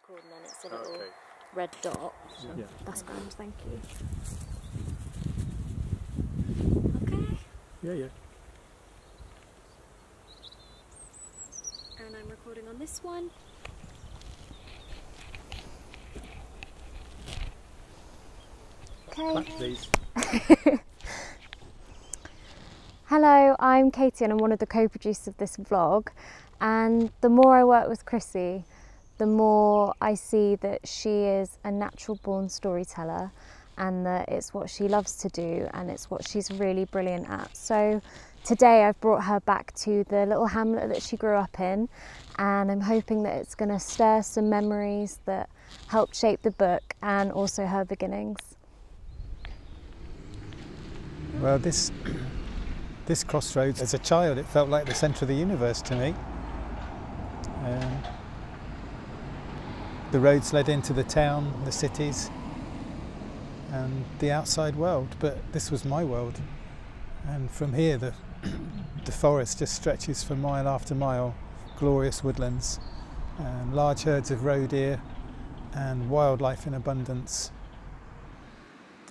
record and then it's a little red dot. So yeah. That's grand, thank you. Okay. Yeah, yeah. And I'm recording on this one. Okay. Clap, please. Hello, I'm Katie and I'm one of the co-producers of this vlog, and the more I work with Chrissie, the more I see that she is a natural born storyteller and that it's what she loves to do and it's what she's really brilliant at. So today I've brought her back to the little hamlet that she grew up in, and I'm hoping that it's going to stir some memories that helped shape the book and also her beginnings. Well, this crossroads, as a child, it felt like the centre of the universe to me. The roads led into the town, the cities, and the outside world, but this was my world. And from here, the forest just stretches for mile after mile, glorious woodlands, and large herds of roe deer, and wildlife in abundance.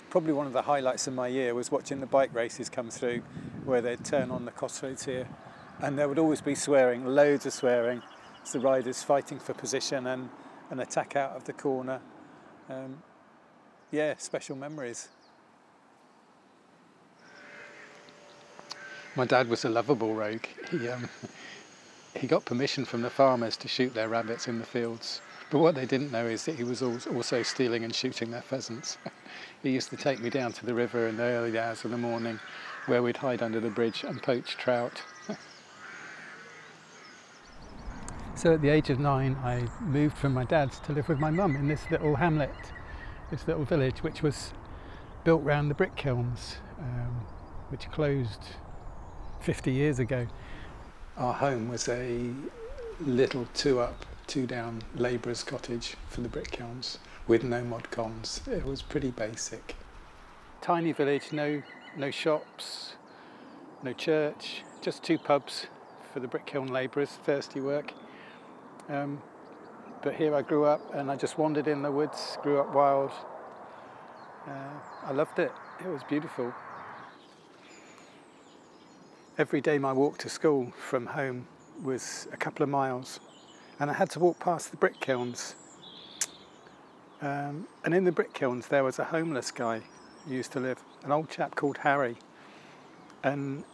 Probably one of the highlights of my year was watching the bike races come through, where they'd turn on the crossroads here, and there would always be swearing, loads of swearing, as the riders fighting for position and an attack out of the corner. Yeah, special memories. My dad was a lovable rogue. He got permission from the farmers to shoot their rabbits in the fields, but what they didn't know is that he was also stealing and shooting their pheasants. He used to take me down to the river in the early hours of the morning, where we'd hide under the bridge and poach trout. So at the age of 9, I moved from my dad's to live with my mum in this little hamlet, this little village, which was built round the brick kilns, which closed 50 years ago. Our home was a little 2-up, 2-down labourer's cottage for the brick kilns, with no mod cons. It was pretty basic. Tiny village, no shops, no church, just 2 pubs for the brick kiln labourers, thirsty work. But here I grew up and I just wandered in the woods, grew up wild. I loved it. It was beautiful. Every day my walk to school from home was a couple of miles, and I had to walk past the brick kilns. And in the brick kilns there was a homeless guy who used to live, an old chap called Harry. And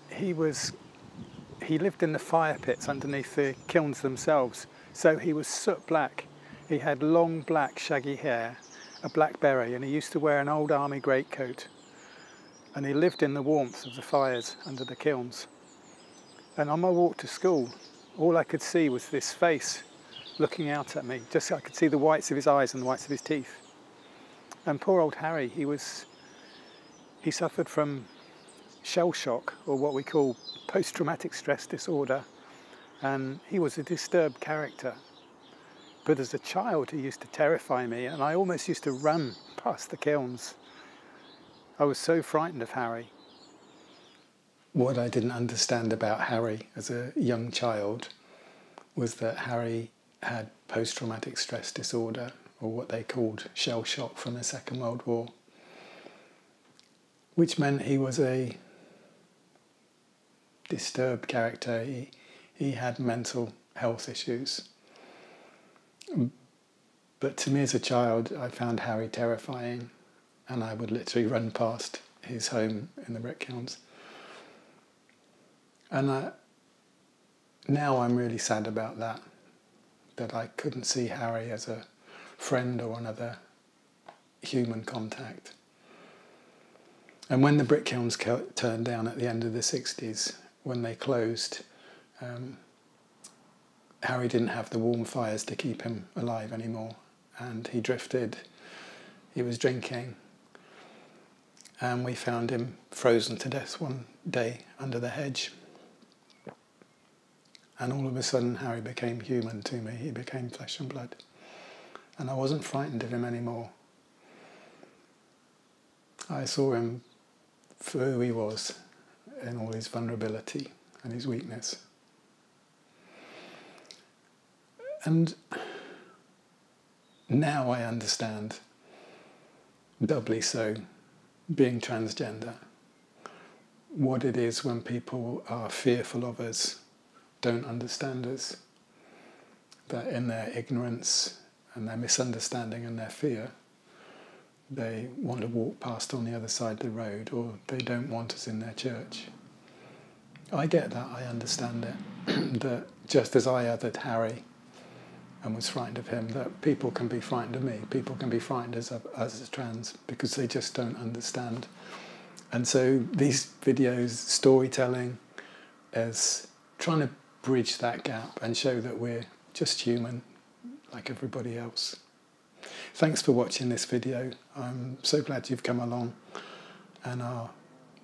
he lived in the fire pits underneath the kilns themselves, so he was soot black. He had long black shaggy hair, a black beret, and he used to wear an old army greatcoat. And he lived in the warmth of the fires under the kilns. And on my walk to school, all I could see was this face looking out at me. Just I could see the whites of his eyes and the whites of his teeth. And poor old Harry, he suffered from shell shock, or what we call post-traumatic stress disorder, and he was a disturbed character. But as a child he used to terrify me, and I almost used to run past the kilns. I was so frightened of Harry. What I didn't understand about Harry as a young child was that Harry had post-traumatic stress disorder, or what they called shell shock from the Second World War, which meant he was a disturbed character. He had mental health issues. But to me as a child, I found Harry terrifying, and I would literally run past his home in the brick kilns. And now I'm really sad about that I couldn't see Harry as a friend or another human contact. And when the brick kilns turned down at the end of the 60s, when they closed, Harry didn't have the warm fires to keep him alive anymore, and he drifted. He was drinking, and we found him frozen to death one day under the hedge. And all of a sudden Harry became human to me. He became flesh and blood, and I wasn't frightened of him anymore. I saw him for who he was, in all his vulnerability and his weakness. And now I understand, doubly so, being transgender, what it is when people are fearful of us, don't understand us, that in their ignorance and their misunderstanding and their fear, they want to walk past on the other side of the road, or they don't want us in their church. I get that, I understand it. That just as I othered Harry and was frightened of him, that people can be frightened of me, people can be frightened as trans, because they just don't understand. And so these videos, storytelling, is trying to bridge that gap and show that we're just human, like everybody else. Thanks for watching this video. I'm so glad you've come along and are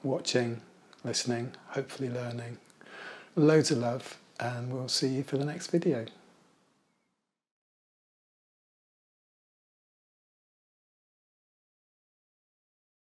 watching, listening, hopefully learning. Loads of love, and we'll see you for the next video.